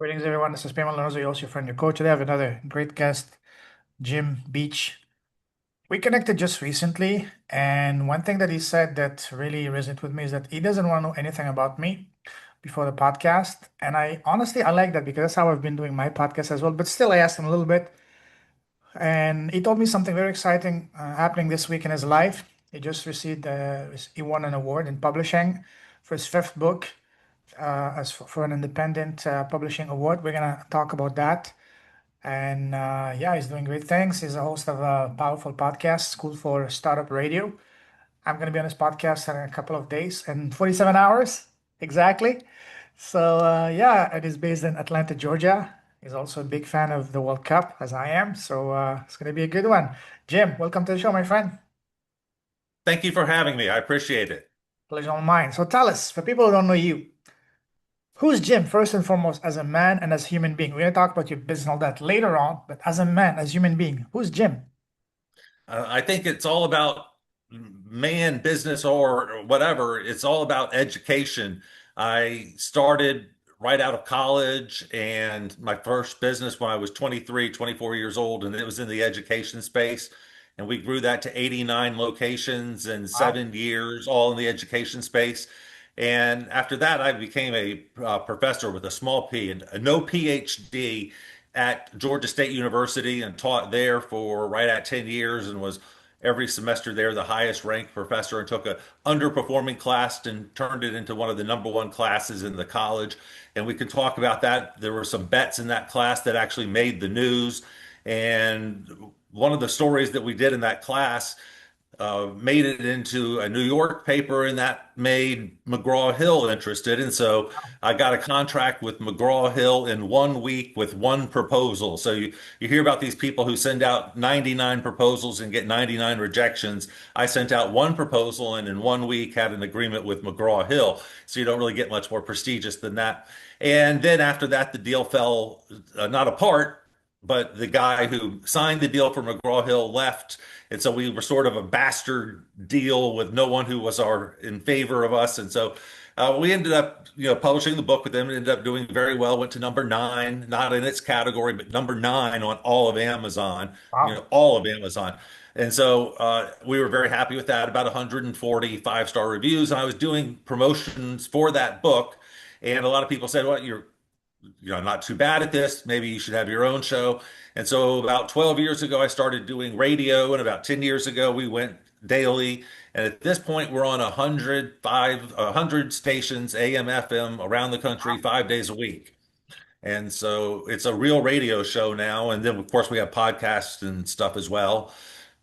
Greetings, everyone. This is Payman Lorenzo, your host, your friend, your coach. Today, I have another great guest, Jim Beach. We connected just recently, and one thing that he said that really resonated with me is that he doesn't want to know anything about me before the podcast. And I honestly, I like that because that's how I've been doing my podcast as well. But still, I asked him a little bit, and he told me something very exciting happening this week in his life. He just received, he won an award in publishing for his fifth book as for an independent publishing award. We're gonna talk about that. And yeah, he's doing great things. He's a host of a powerful podcast, School for Startup Radio. I'm going to be on his podcast in a couple of days and 47 hours exactly. So yeah, it is based in Atlanta, Georgia. He's also a big fan of the World Cup, as I am. So it's going to be a good one. Jim, welcome to the show, my friend. Thank you for having me. I appreciate it. Pleasure all mine. So tell us, for people who don't know you, who's Jim, first and foremost, as a man and as a human being? We're going to talk about your business and all that later on, but as a man, as a human being, who's Jim? I think it's all about man, business, or whatever. It's all about education. I started right out of college and my first business when I was 23, 24 years old, and it was in the education space. And we grew that to 89 locations in Wow. 7 years, all in the education space. And after that, I became a professor with a small P and a no PhD at Georgia State University and taught there for right at 10 years and was every semester there the highest ranked professor and took a underperforming class and turned it into one of the number one classes in the college. And we can talk about that. There were some bets in that class that actually made the news. And one of the stories that we did in that class made it into a New York paper, and that made McGraw-Hill interested. And so I got a contract with McGraw-Hill in 1 week with one proposal. So you hear about these people who send out 99 proposals and get 99 rejections. I sent out one proposal and in 1 week had an agreement with McGraw-Hill. So you don't really get much more prestigious than that. And then after that, the deal fell not apart, but the guy who signed the deal for McGraw-Hill left, and so we were sort of a bastard deal with no one who was our in favor of us. And so we ended up, publishing the book with them and ended up doing very well. Went to number nine, not in its category, but number nine on all of Amazon, Wow. all of Amazon. And so we were very happy with that. About 140 five-star reviews. And I was doing promotions for that book, and a lot of people said, "Well, you're not too bad at this. Maybe you should have your own show." And so about 12 years ago, I started doing radio. And about 10 years ago, we went daily. And at this point, we're on 100 stations, AM, FM, around the country, 5 days a week. And so it's a real radio show now. And then, of course, we have podcasts and stuff as well.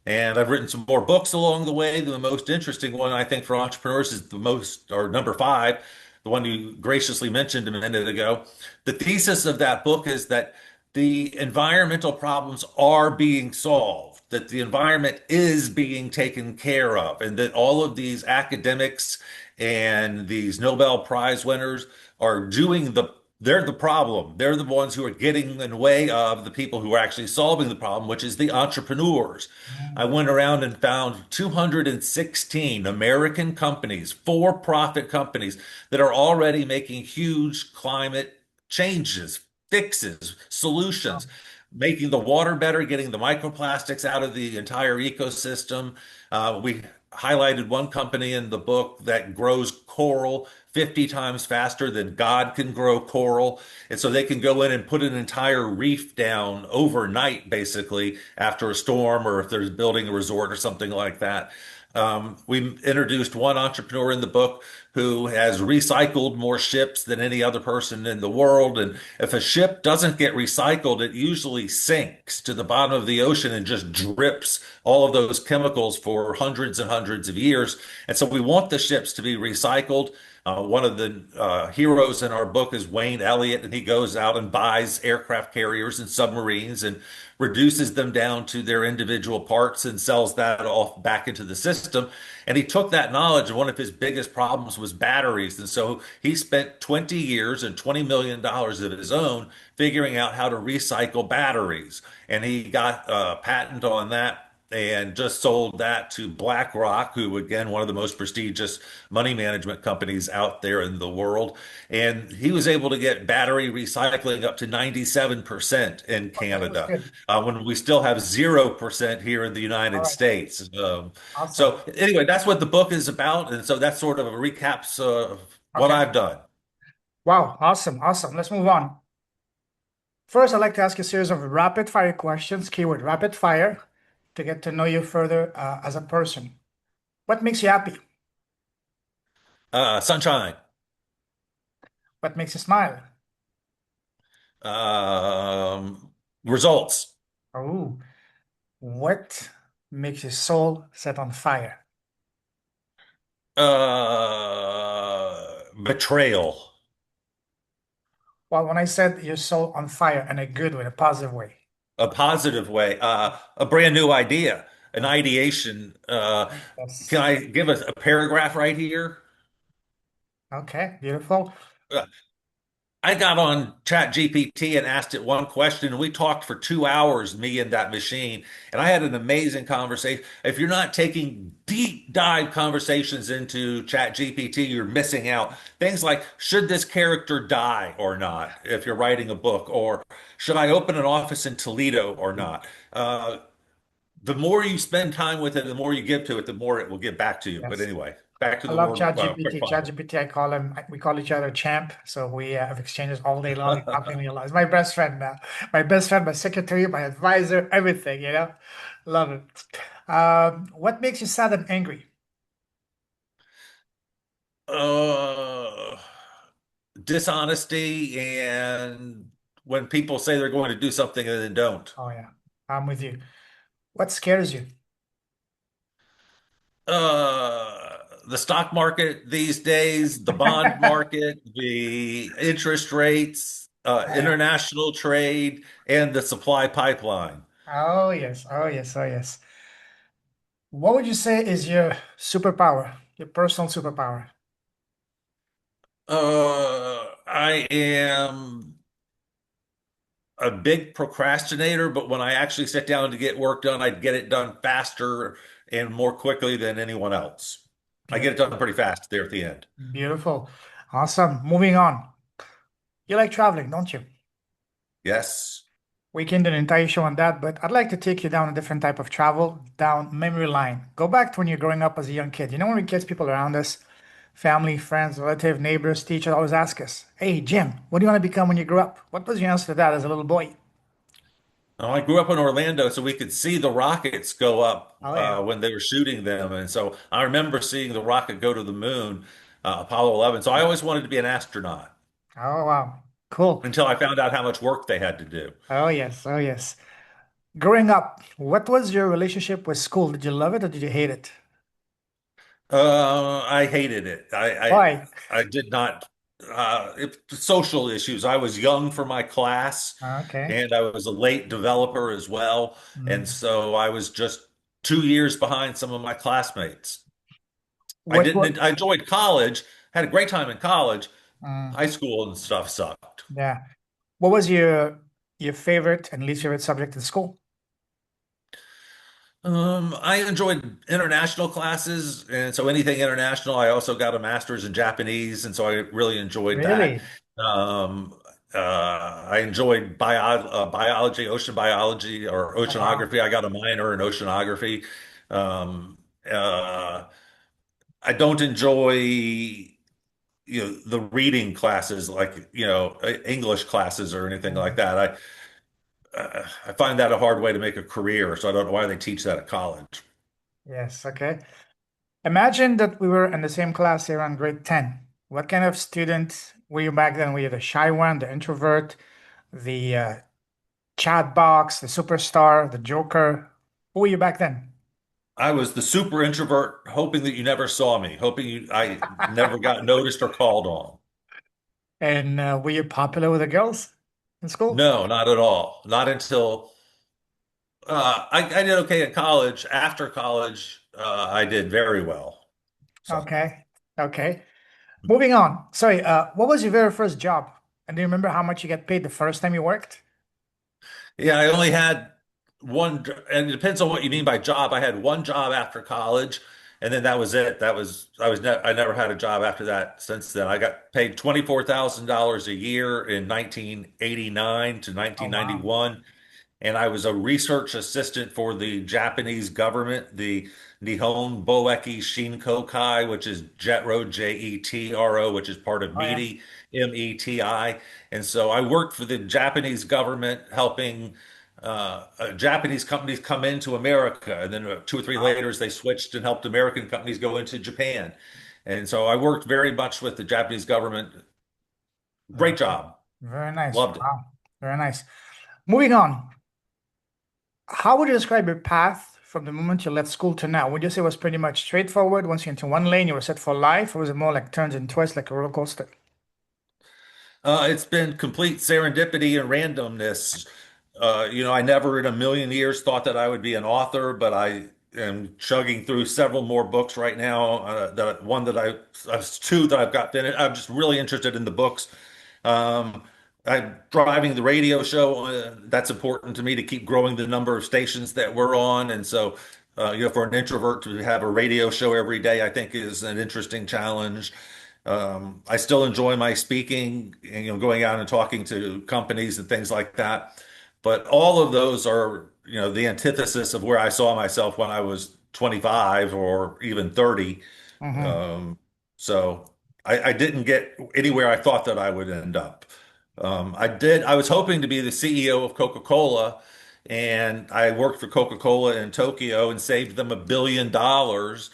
And I've written some more books along the way. The most interesting one, I think, for entrepreneurs is the most, or number five, the one you graciously mentioned a minute ago. The thesis of that book is that the environmental problems are being solved, that the environment is being taken care of, and that all of these academics and these Nobel Prize winners are doing they're the problem. They're the ones who are getting in the way of the people who are actually solving the problem, which is the entrepreneurs. I Mm. went around and found 216 American companies, for-profit companies, that are already making huge climate changes, fixes, Wow. solutions, making the water better, getting the microplastics out of the entire ecosystem. We highlighted one company in the book that grows coral 50 times faster than God can grow coral. And so they can go in and put an entire reef down overnight, basically, after a storm or if there's building a resort or something like that. We introduced one entrepreneur in the book who has recycled more ships than any other person in the world. And if a ship doesn't get recycled, it usually sinks to the bottom of the ocean and just drips all of those chemicals for hundreds and hundreds of years. And so we want the ships to be recycled. One of the heroes in our book is Wayne Elliott, and he goes out and buys aircraft carriers and submarines and reduces them down to their individual parts and sells that off back into the system. And he took that knowledge, and one of his biggest problems was batteries. And so he spent 20 years and $20 million of his own figuring out how to recycle batteries. And he got a patent on that. and just sold that to BlackRock, who again, one of the most prestigious money management companies out there in the world. And he was able to get battery recycling up to 97% in Okay, that's Canada, good. when we still have 0% here in the All United right. States. Awesome. So anyway, that's what the book is about. And so that's sort of a recaps of what Okay. I've done. Wow. Awesome. Awesome. Let's move on. First, I'd like to ask you a series of rapid fire questions, keyword rapid fire, to get to know you further as a person. What makes you happy? Sunshine, What makes you smile? um, results, Oh, what makes your soul set on fire? betrayal. Well, when I said your soul on fire in a good way, a positive way. A positive way, a brand new idea, an Okay. ideation. Can Yes. I give a paragraph right here? Okay. Beautiful. Uh, I got on ChatGPT and asked it one question, and we talked for 2 hours, me and that machine, and I had an amazing conversation. If you're not taking deep dive conversations into ChatGPT, you're missing out. Things like, should this character die or not, if you're writing a book, or should I open an office in Toledo or not? The more you spend time with it, the more you give to it, the more it will give back to you. But Yes. anyway, back to I the love more quick ChatGPT. fire. ChatGPT, I call him, we call each other champ. So we have exchanges all day long, talking a lot. It's my best friend now. My best friend, my secretary, my advisor, everything, you know? Love it. What makes you sad and angry? uh, Dishonesty, and when people say they're going to do something and then don't. Oh, yeah, I'm with you. What scares you? The stock market these days, the bond market, the interest rates, international trade, and the supply pipeline. Oh, yes. Oh, yes. Oh, yes. What would you say is your superpower, your personal superpower? I am a big procrastinator, but when I actually sit down to get work done, I get it done faster and more quickly than anyone else. I get it done Beautiful. pretty fast there at the end. Beautiful. Awesome. Moving on. You like traveling, don't you? Yes. We can do an entire show on that, but I'd like to take you down a different type of travel, down memory lane. Go back to when you're growing up as a young kid. You know, when we kids, people around us, family, friends, relative, neighbors, teachers always ask us, "Hey, Jim, what do you want to become when you grow up?" What was your answer to that as a little boy? I grew up in Orlando, so we could see the rockets go up Oh, yeah. when they were shooting them. And so I remember seeing the rocket go to the moon, Apollo 11. So I always wanted to be an astronaut Oh, wow. Cool. until I found out how much work they had to do. Oh, yes. Oh, yes. Growing up, what was your relationship with school? Did you love it or did you hate it? I hated it. Why? I did not. Social issues. I was young for my class, Okay. and I was a late developer as well, and Mm. so I was just 2 years behind some of my classmates. I What? didn't. I enjoyed college. Had a great time in college. Mm, High school and stuff sucked. yeah. What was your favorite and least favorite subject in school? I enjoyed international classes, and so anything international. I also got a master's in Japanese, and so I really enjoyed that. Really? Um, I enjoyed biology, ocean biology, or Oh, wow. oceanography. I got a minor in oceanography. Um, uh, I don't enjoy, the reading classes like, English classes or anything like Mm, that. I find that a hard way to make a career, so I don't know why they teach that at college. yes, okay. Imagine that we were in the same class here on grade 10. What kind of student were you back then? Were you the shy one, the introvert, the chat box, the superstar, the joker? Who were you back then? I was the super introvert, hoping that you never saw me, hoping I never got noticed or called on. And were you popular with the girls in school? No, not at all. Not until I did okay in college. After college, I did very well. So, Okay, okay. Moving on. Sorry, what was your very first job? And do you remember how much you get paid the first time you worked? yeah, I only had one, and it depends on what you mean by job. I had one job after college, and then that was it. I never had a job after that since then. I got paid $24,000 a year in 1989 to Oh, wow. 1991, and I was a research assistant for the Japanese government, the Nihon Boeki Shinkokai, which is JETRO, JETRO, which is part of Oh, yeah. METI, METI. And so I worked for the Japanese government helping Japanese companies come into America. And then 2 or 3 Wow. later, they switched and helped American companies go into Japan. And so I worked very much with the Japanese government. Very, Great job. very nice. Loved it. Wow. Very nice. Moving on. How would you describe your path from the moment you left school to now? Would you say it was pretty much straightforward? Once you're into one lane, you were set for life, or was it more like turns and twists like a roller coaster? It's been complete serendipity and randomness. I never in a million years thought that I would be an author, but I am chugging through several more books right now. Two that I've got finished. I'm just really interested in the books. Um, I'm driving the radio show. That's important to me to keep growing the number of stations that we're on. And so, for an introvert to have a radio show every day, I think is an interesting challenge. I still enjoy my speaking and, going out and talking to companies and things like that. But all of those are, the antithesis of where I saw myself when I was 25 or even 30. Mm-hmm. Um, so I didn't get anywhere I thought that I would end up. I was hoping to be the CEO of Coca-Cola, and I worked for Coca-Cola in Tokyo and saved them $1 billion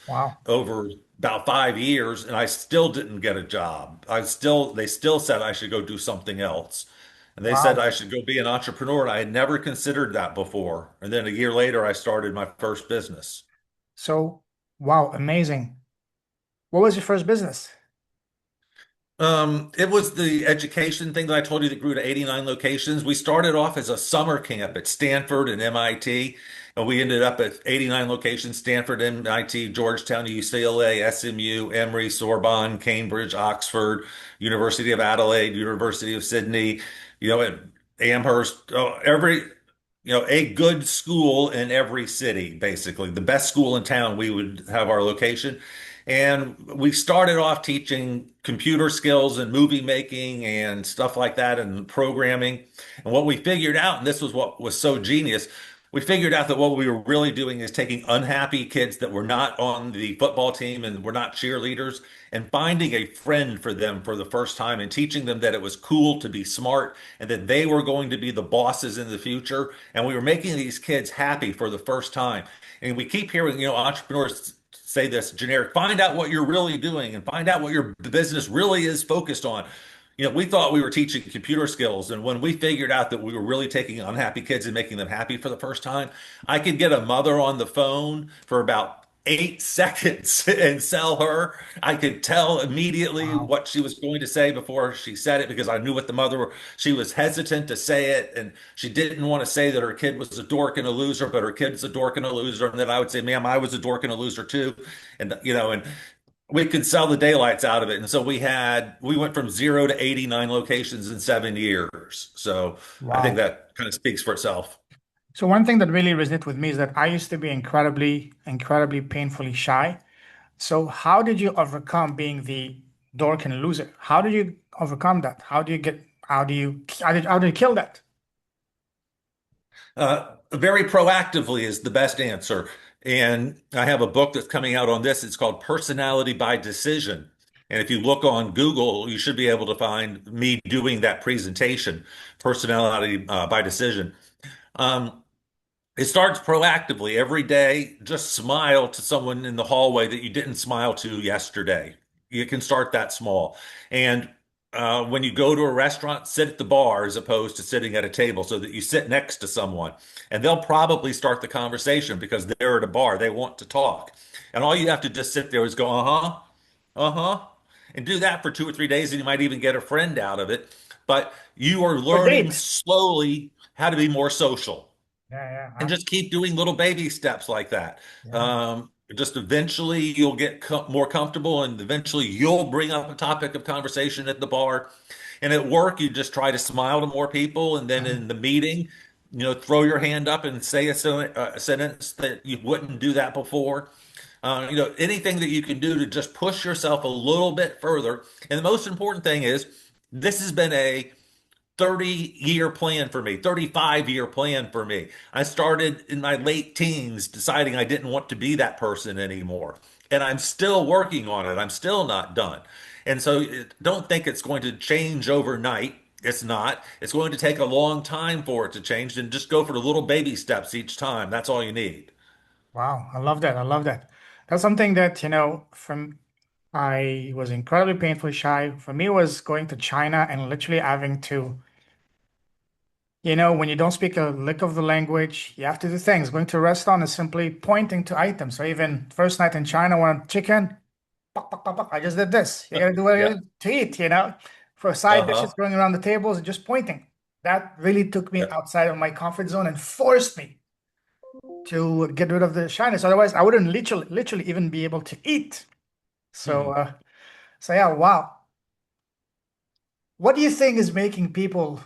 Wow. over about 5 years, and I still didn't get a job. They still said I should go do something else. And they said Wow. I should go be an entrepreneur, and I had never considered that before. And then a year later, I started my first business. So, wow, amazing. What was your first business? It was the education thing that I told you that grew to 89 locations. We started off as a summer camp at Stanford and MIT, and we ended up at 89 locations: Stanford, MIT, Georgetown, UCLA, SMU, Emory, Sorbonne, Cambridge, Oxford, University of Adelaide, University of Sydney, at Amherst, a good school in every city, basically. The best school in town, we would have our location. And we started off teaching computer skills and movie making and stuff like that and programming. And what we figured out, and this was what was so genius, we figured out that what we were really doing is taking unhappy kids that were not on the football team and were not cheerleaders and finding a friend for them for the first time and teaching them that it was cool to be smart and that they were going to be the bosses in the future. And we were making these kids happy for the first time. And we keep hearing, entrepreneurs say this generic, find out what you're really doing and find out what your business really is focused on. We thought we were teaching computer skills. And when we figured out that we were really taking unhappy kids and making them happy for the first time, I could get a mother on the phone for about 8 seconds and sell her. I could tell immediately Wow. what she was going to say before she said it because I knew what the mother, she was hesitant to say it. And she didn't want to say that her kid was a dork and a loser, but her kid's a dork and a loser. And then I would say, ma'am, I was a dork and a loser too. And we could sell the daylights out of it. And so we went from 0 to 89 locations in 7 years. So I think Wow. that kind of speaks for itself. So one thing that really resonates with me is that I used to be incredibly, incredibly painfully shy. So how did you overcome being the dork and loser? How did you overcome that? How do you kill that? Very proactively is the best answer. And I have a book that's coming out on this. It's called Personality by Decision. And if you look on Google, you should be able to find me doing that presentation, Personality by Decision. Um, It starts proactively every day. Just smile to someone in the hallway that you didn't smile to yesterday. You can start that small. And when you go to a restaurant, sit at the bar as opposed to sitting at a table so that you sit next to someone. And they'll probably start the conversation because they're at a bar. They want to talk. And all you have to just sit there is go, uh-huh, uh-huh, and do that for 2 or 3 days, and you might even get a friend out of it. But you are Or learning date? slowly how to be more social Yeah, yeah, and just keep doing little baby steps like that. yeah. Just eventually you'll get more comfortable and eventually you'll bring up a topic of conversation at the bar. And at work, you just try to smile to more people. And then Mhm. in the meeting, throw your hand up and say a sentence that you wouldn't do that before. Anything that you can do to just push yourself a little bit further. And the most important thing is this has been a 30-year plan for me, 35-year plan for me. I started in my late teens deciding I didn't want to be that person anymore. And I'm still working on it. I'm still not done. And so don't think it's going to change overnight. It's not. It's going to take a long time for it to change, and just go for the little baby steps each time. That's all you need. Wow, I love that. I love that. That's something that, from I was incredibly painfully shy. For me, it was going to China and literally having to, when you don't speak a lick of the language, you have to do things. Going to a restaurant is simply pointing to items. So even first night in China, wanted chicken, pok, pok, pok, pok, I just did this. You gotta do what you Yeah. gotta do to eat. For side dishes, Uh-huh. going around the tables and just pointing. That really took me Yeah. outside of my comfort zone and forced me to get rid of the shyness. Otherwise, I wouldn't literally even be able to eat. So, Mhm. so yeah, wow. What do you think is making people,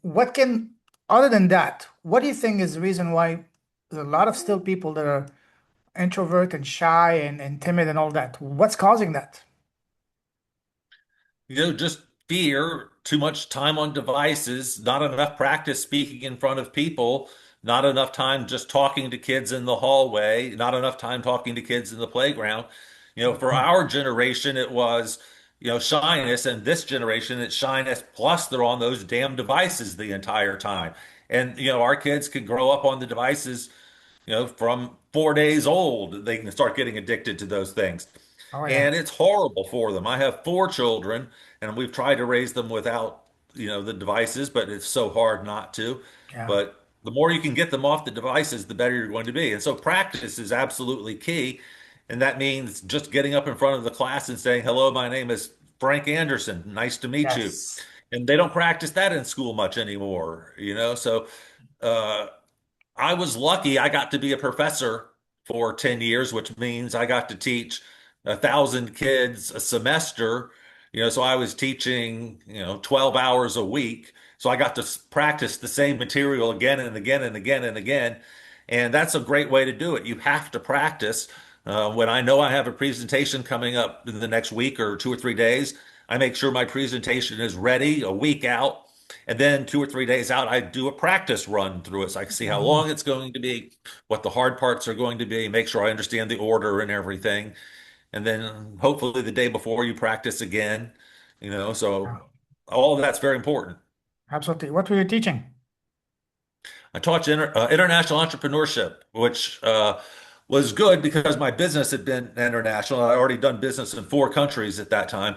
what can, other than that, what do you think is the reason why there's a lot of still people that are introvert and shy and timid and all that? What's causing that? Just fear, too much time on devices, not enough practice speaking in front of people, not enough time just talking to kids in the hallway, not enough time talking to kids in the playground. For Mhm. our generation, it was, shyness, and this generation, it's shyness plus they're on those damn devices the entire time. And, our kids can grow up on the devices, from 4 days old, they can start getting addicted to those things. Oh yeah, And it's horrible for them. I have four children, and we've tried to raise them without, the devices, but it's so hard not to. yeah, But the more you can get them off the devices, the better you're going to be. And so practice is absolutely key. And that means just getting up in front of the class and saying, "Hello, my name is Frank Anderson. Nice to meet you." yes, And they don't practice that in school much anymore. So uh, I was lucky. I got to be a professor for 10 years, which means I got to teach 1,000 kids a semester. So I was teaching, 12 hours a week. So I got to practice the same material again and again and again and again. And that's a great way to do it. You have to practice. When I know I have a presentation coming up in the next week or 2 or 3 days, I make sure my presentation is ready a week out. And then 2 or 3 days out, I do a practice run through it so I can see how Mhm. long it's going to be, what the hard parts are going to be, make sure I understand the order and everything. And then hopefully the day before you practice again. Yeah, So all of that's very important. absolutely. What were you teaching? I taught international entrepreneurship, which was good because my business had been international. I already done business in 4 countries at that time.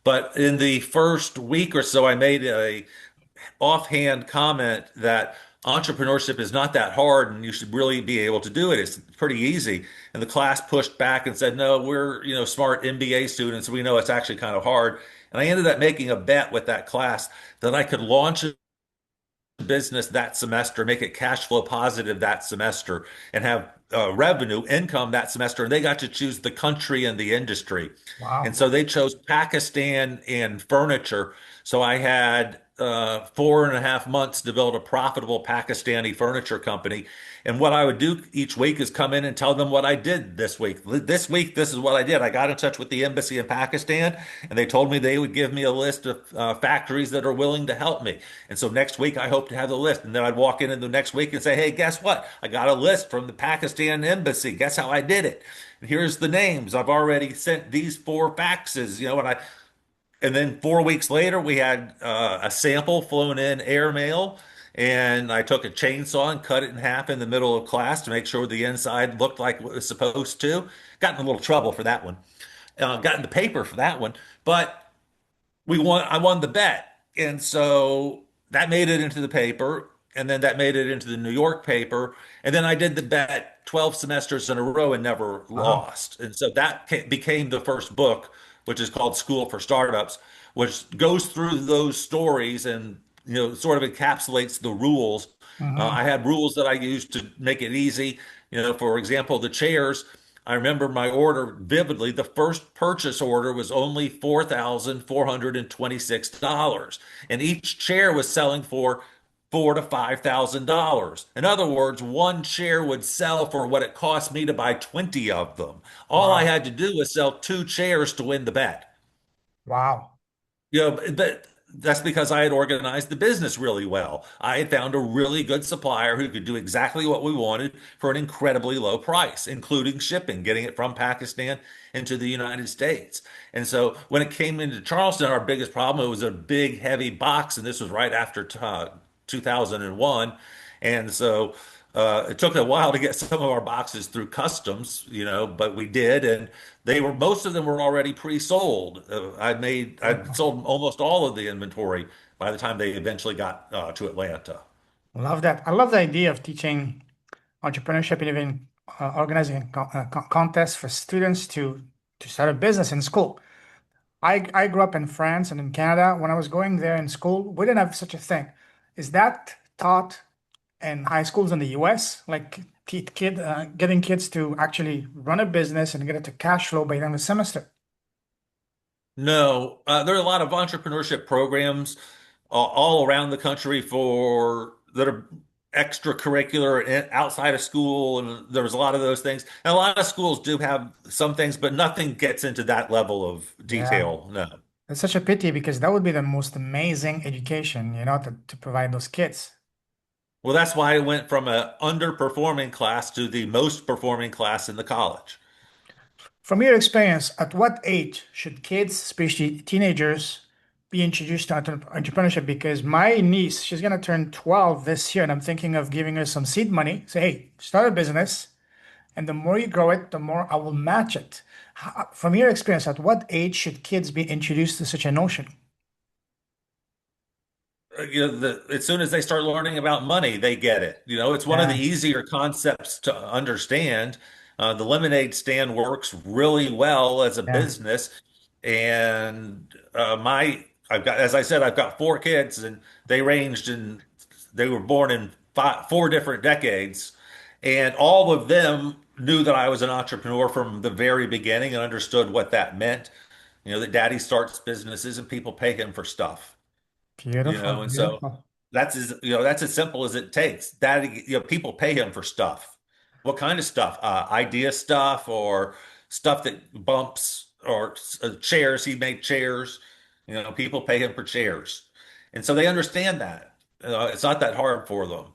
But in the first week or so, I made a offhand comment that entrepreneurship is not that hard and you should really be able to do it. It's pretty easy. And the class pushed back and said, "No, we're, smart MBA students. We know it's actually kind of hard." And I ended up making a bet with that class that I could launch business that semester, make it cash flow positive that semester, and have revenue income that semester. And they got to choose the country and the industry. And Wow. so they chose Pakistan and furniture. So I had 4.5 months to build a profitable Pakistani furniture company. And what I would do each week is come in and tell them what I did this week. This week, this is what I did. I got in touch with the embassy in Pakistan, and they told me they would give me a list of factories that are willing to help me. And so next week, I hope to have the list. And then I'd walk in the next week and say, "Hey, guess what? I got a list from the Pakistan embassy. Guess how I did it? And here's the names. I've already sent these 4 faxes, and then 4 weeks later, we had a sample flown in airmail, and I took a chainsaw and cut it in half in the middle of class to make sure the inside looked like it was supposed to. Got in a little trouble for that one. Got in the paper for that one, but we won. I won the bet, and so that made it into the paper, and then that made it into the New York paper, and then I did the bet 12 semesters in a row and never Wow. lost. And so that became the first book, which is called School for Startups, which goes through those stories and sort of encapsulates the rules. Hmm. I had rules that I used to make it easy. For example, the chairs. I remember my order vividly. The first purchase order was only $4,426, and each chair was selling for four to $5,000. In other words, one share would sell for what it cost me to buy 20 of them. All I Wow. had to do was sell two chairs to win the bet. Wow. But that's because I had organized the business really well. I had found a really good supplier who could do exactly what we wanted for an incredibly low price, including shipping, getting it from Pakistan into the United States. And so when it came into Charleston, our biggest problem, it was a big, heavy box, and this was right after 2001. And so it took a while to get some of our boxes through customs, but we did, and most of them were already pre-sold. I'd Beautiful. sold almost all of the inventory by the time they eventually got to Atlanta. Love that. I love the idea of teaching entrepreneurship and even organizing contests for students to start a business in school. I grew up in France and in Canada. When I was going there in school, we didn't have such a thing. Is that taught in high schools in the US? Like getting kids to actually run a business and get it to cash flow by the end of the semester? No, there are a lot of entrepreneurship programs all around the country for that are extracurricular and outside of school, and there's a lot of those things. And a lot of schools do have some things, but nothing gets into that level of Yeah. detail. No. It's such a pity because that would be the most amazing education, to provide those kids. Well, that's why I went from a underperforming class to the most performing class in the college. From your experience, at what age should kids, especially teenagers, be introduced to entrepreneurship? Because my niece, she's gonna turn 12 this year, and I'm thinking of giving her some seed money. Say, hey, start a business, and the more you grow it, the more I will match it. From your experience, at what age should kids be introduced to such a notion? As soon as they start learning about money, they get it. It's one of the Yeah, easier concepts to understand. The lemonade stand works really well as a yeah, business, and as I said, I've got four kids, and they were born in four different decades, and all of them knew that I was an entrepreneur from the very beginning and understood what that meant. That daddy starts businesses and people pay him for stuff. beautiful, And so beautiful. that's as simple as it takes. That people pay him for stuff. What kind of stuff? Idea stuff or stuff that bumps or chairs. He made chairs. People pay him for chairs, and so they understand that. It's not that hard for them.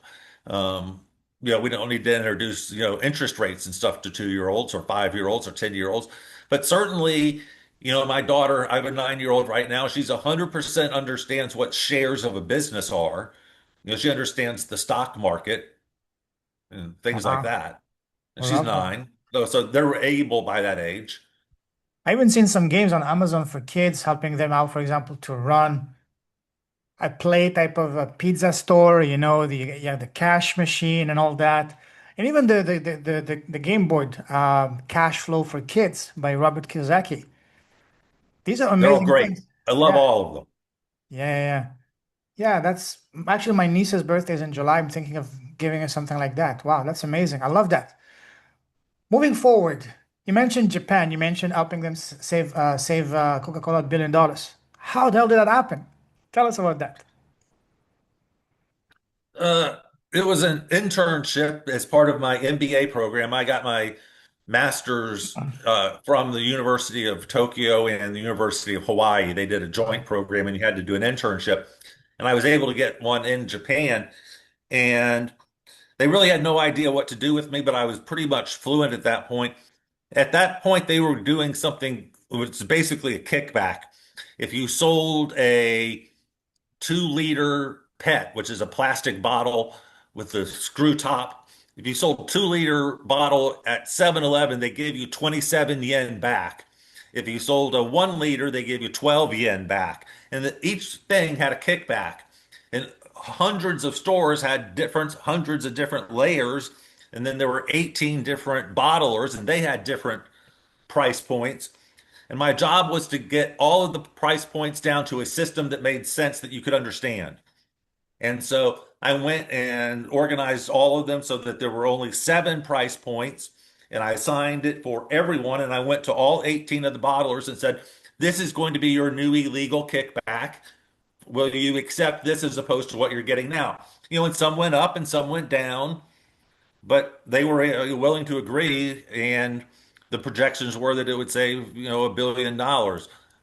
Um, we don't need to introduce interest rates and stuff to 2-year-olds or 5-year-olds or 10-year-olds, but certainly. My daughter, I have a 9-year-old right now. She's 100% understands what shares of a business are. She understands the stock market and things like Wow, that. I And she's love that. 9. So they're able by that age. I even seen some games on Amazon for kids, helping them out, for example, to run a play type of a pizza store, the cash machine and all that. And even the game board, Cash Flow for Kids by Robert Kiyosaki. These are They're all amazing great. things. I love Yeah, all of them. yeah, yeah, yeah. Yeah, that's actually my niece's birthday is in July. I'm thinking of giving her something like that. Wow, that's amazing. I love that. Moving forward, you mentioned Japan. You mentioned helping them save Coca-Cola $1 billion. How the hell did that happen? Tell us about that. Uh, it was an internship as part of my MBA program. I got my master's from the University of Tokyo and the University of Hawaii. They did a joint program, and you had to do an internship. And I was able to get one in Japan. And they really had no idea what to do with me, but I was pretty much fluent at that point. At that point, they were doing something, it was basically a kickback. If you sold a 2-liter PET, which is a plastic bottle with the screw top, if you sold 2-liter bottle at 7-Eleven, they gave you 27 yen back. If you sold a 1 liter, they gave you 12 yen back. And each thing had a kickback. And hundreds of stores had hundreds of different layers. And then there were 18 different bottlers, and they had different price points. And my job was to get all of the price points down to a system that made sense that you could understand. And so I went and organized all of them so that there were only 7 price points. And I assigned it for everyone. And I went to all 18 of the bottlers and said, this is going to be your new illegal kickback will you accept this as opposed to what you're getting now? And some went up and some went down, but they were willing to agree, and the projections were that it would save, $1 billion.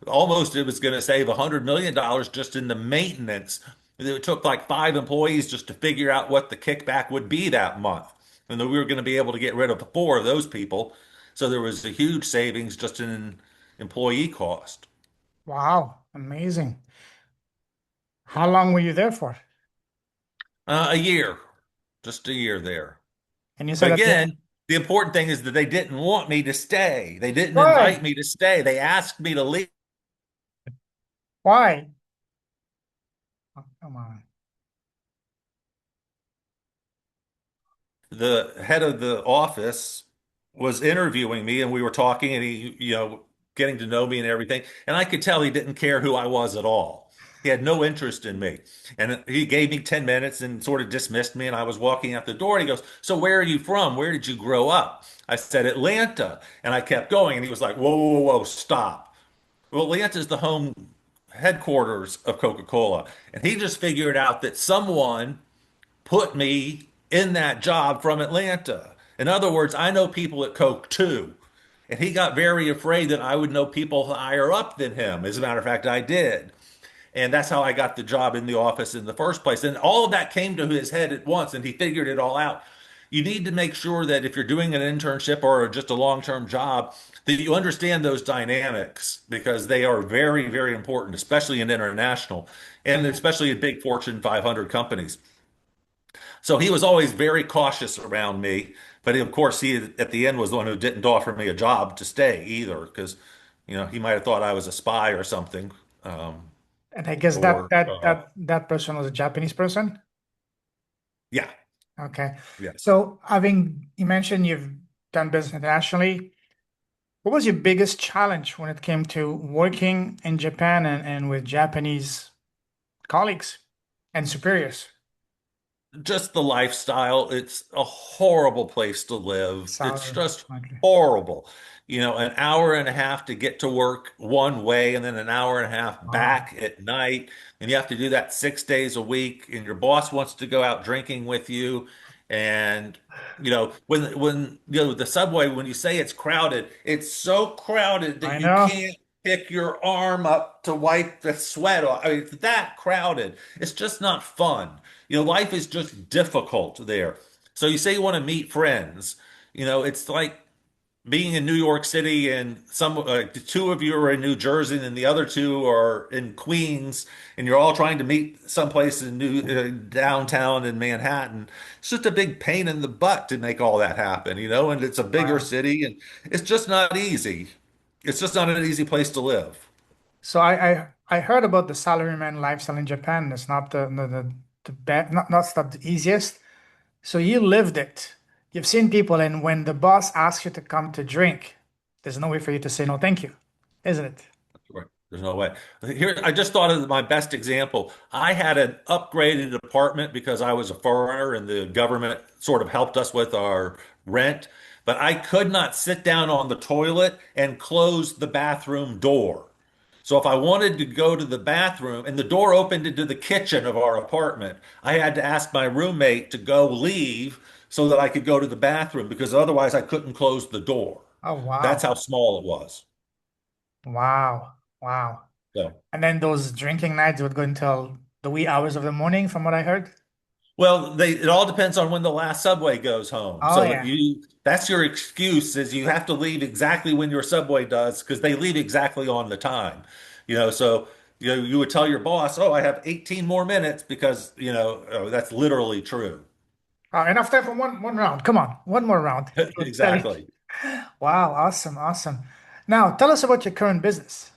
Almost, it was going to save $100 million just in the maintenance. It took like 5 employees just to figure out what the kickback would be that month, and then we were going to be able to get rid of 4 of those people. So there was a huge savings just in employee cost. Wow, amazing. How long were you there for? A year, just a year there. And you But said that the again, the important thing is that they didn't want me to stay. They didn't invite why? me to stay. They asked me to leave. Why? Oh, come on. The head of the office was interviewing me, and we were talking, and he, getting to know me and everything. And I could tell he didn't care who I was at all. He had no interest in me. And he gave me 10 minutes and sort of dismissed me. And I was walking out the door, and he goes, "So where are you from? Where did you grow up?" I said, "Atlanta." And I kept going, and he was like, "Whoa, whoa, whoa, stop." Well, Atlanta is the home headquarters of Coca-Cola. And he just figured out that someone put me in that job from Atlanta. In other words, I know people at Coke too. And he got very afraid that I would know people higher up than him. As a matter of fact, I did. And that's how I got the job in the office in the first place. And all of that came to his head at once, and he figured it all out. You need to make sure that if you're doing an internship or just a long-term job, that you understand those dynamics because they are very, very important, especially in international and Mhm. especially in big Fortune 500 companies. So he was always very cautious around me. But of course, he at the end was the one who didn't offer me a job to stay either, because he might have thought I was a spy or something. And I guess that Or that that that person was a Japanese person. Yeah, Okay. yes. So having you mentioned you've done business internationally, what was your biggest challenge when it came to working in Japan and with Japanese colleagues and superiors? Just the lifestyle. It's a horrible place to live. It's Salary. just Okay. horrible. An hour and a half to get to work one way and then an hour and a half Wow. back at night. And you have to do that 6 days a week. And your boss wants to go out drinking with you. And when the subway, when you say it's crowded, it's so crowded that I you know. can't pick your arm up to wipe the sweat off. I mean, it's that crowded. It's just not fun. Life is just difficult there. So you say you want to meet friends. It's like being in New York City and the 2 of you are in New Jersey and the other 2 are in Queens, and you're all trying to meet someplace in New downtown in Manhattan. It's just a big pain in the butt to make all that happen, and it's a bigger Wow. city, and it's just not easy. It's just not an easy place to live. So I heard about the salaryman lifestyle in Japan. It's not the best, not the easiest. So you lived it. You've seen people, and when the boss asks you to come to drink, there's no way for you to say no, thank you, isn't it? Right. There's no way. Here, I just thought of my best example. I had an upgraded apartment because I was a foreigner and the government sort of helped us with our rent, but I could not sit down on the toilet and close the bathroom door. So if I wanted to go to the bathroom and the door opened into the kitchen of our apartment, I had to ask my roommate to go leave so that I could go to the bathroom because otherwise I couldn't close the door. Oh, That's wow. how small it was. Wow. Wow. So. And then those drinking nights would go until the wee hours of the morning, from what I heard. Well, it all depends on when the last subway goes home. Oh, So yeah. that's your excuse is you have to leave exactly when your subway does because they leave exactly on the time. So you would tell your boss, "Oh, I have 18 more minutes," because that's literally true. Enough time for one round. Come on, one more round. He was telling. Exactly. Wow, awesome, awesome. Now, tell us about your current business.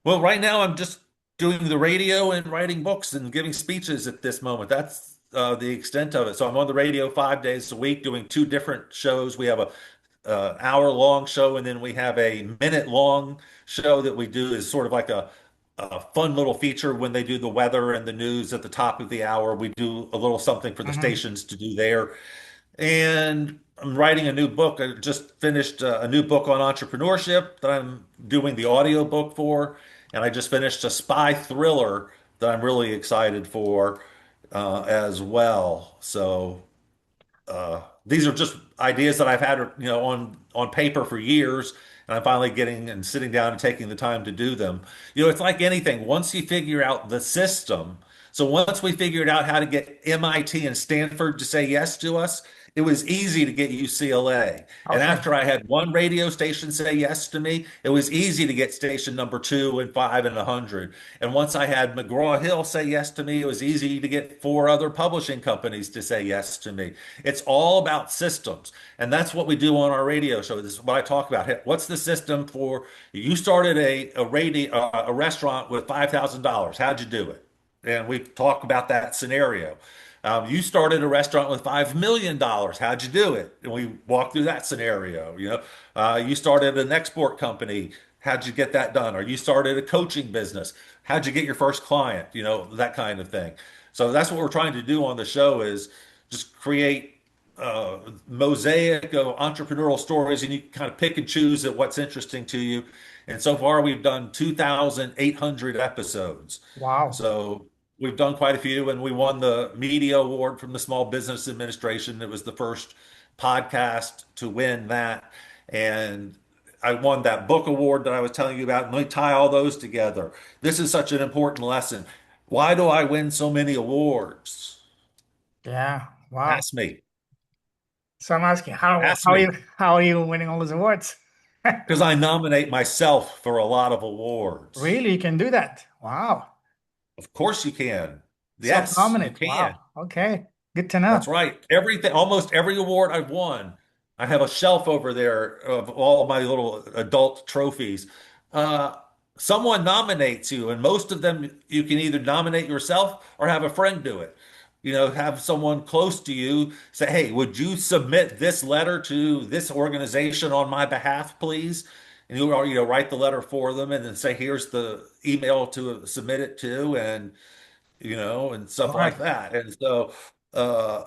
Well, right now I'm just doing the radio and writing books and giving speeches at this moment. That's the extent of it. So I'm on the radio 5 days a week doing 2 different shows. We have a hour-long show, and then we have a minute-long show that we do is sort of like a fun little feature when they do the weather and the news at the top of the hour. We do a little something for the Hmm. stations to do there. And I'm writing a new book. I just finished a new book on entrepreneurship that I'm doing the audio book for. and I just finished a spy thriller that I'm really excited for as well. So these are just ideas that I've had, on paper for years, and I'm finally getting and sitting down and taking the time to do them. It's like anything. Once you figure out the system, so once we figured out how to get MIT and Stanford to say yes to us, it was easy to get UCLA. And Okay. after I had one radio station say yes to me, it was easy to get station number two and five and 100. And once I had McGraw-Hill say yes to me, it was easy to get four other publishing companies to say yes to me. It's all about systems. And that's what we do on our radio show. This is what I talk about. Hey, what's the system for you started a restaurant with $5,000. How'd you do it? And we talk about that scenario. You started a restaurant with $5 million. How'd you do it? And we walk through that scenario. You started an export company. How'd you get that done? Or you started a coaching business. How'd you get your first client? That kind of thing. So that's what we're trying to do on the show is just create mosaic of entrepreneurial stories, and you kind of pick and choose at what's interesting to you. And so far, we've done 2,800 episodes. Wow. So we've done quite a few, and we won the media award from the Small Business Administration. It was the first podcast to win that. And I won that book award that I was telling you about. And let me tie all those together. This is such an important lesson. Why do I win so many awards? Yeah. Wow. Ask me. So I'm asking, how Ask how are you me. how are you winning all those awards? Because I nominate myself for a lot of awards. Really, you can do that. Wow. Of course you can. Yes, you Self-nominate. can. Wow. Okay. Good to know. That's right. Everything, almost every award I've won, I have a shelf over there of all my little adult trophies. Uh, Someone nominates you, and most of them you can either nominate yourself or have a friend do it. Have someone close to you say, "Hey, would you submit this letter to this organization on my behalf, please?" And write the letter for them, and then say, "Here's the email to submit it to," and stuff like Right. that. And so, uh,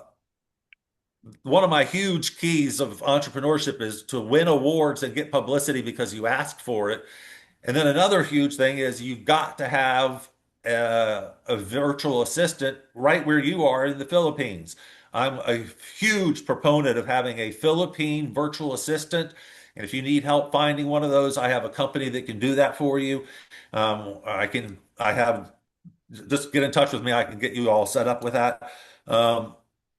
one of my huge keys of entrepreneurship is to win awards and get publicity because you asked for it. And then another huge thing is you've got to have a virtual assistant right where you are in the Philippines. I'm a huge proponent of having a Philippine virtual assistant. And if you need help finding one of those, I have a company that can do that for you. I have just get in touch with me. I can get you all set up with that. Um,